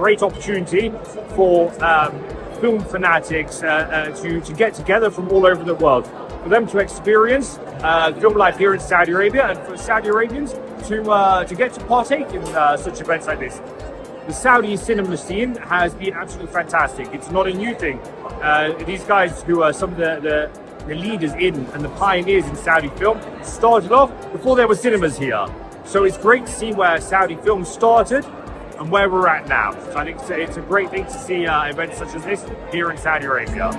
great opportunity for film fanatics to get together from all over the world, for them to experience film life here in Saudi Arabia, and for Saudi Arabians to get to partake in such events like this. The Saudi cinema scene has been absolutely fantastic. It's not a new thing. These guys who are some of the leaders in and the pioneers in Saudi film started off before there were cinemas here. So it's great to see where Saudi film started and where we're at now. So I think it's a great thing to see events such as this here in Saudi Arabia.